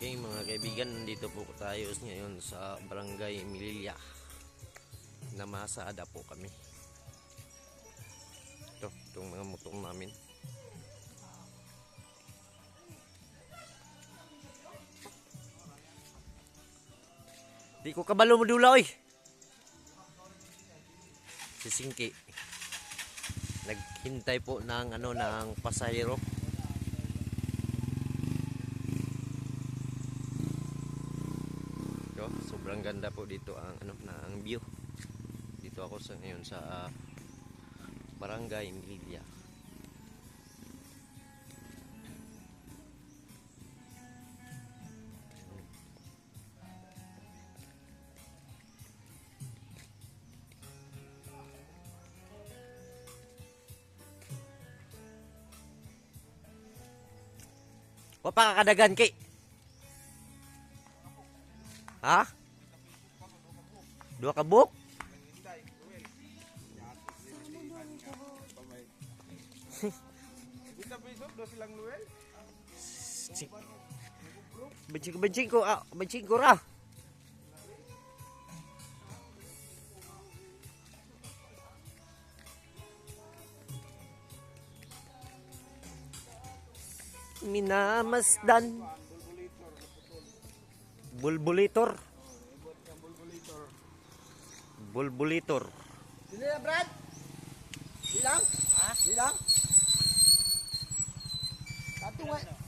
Okay mga kaibigan, nandito po tayo ngayon sa Barangay Mililya. Namasada po kami. Itong mga motor namin. Di ko kabalo mo dula oy. Si Singki. Naghintay po ng ng pasahero. Sobrang ganda po dito ang ang view. Dito ako ngayon sa Barangay Mililya. Wa pa kakadagan kay. Ha? Dua ka book? Bencing ko ra. Minamasdan. Bulbulitor. Bulbulitor. Sino yan, Brad? Bilang? Ha? Bilang? Tato nga.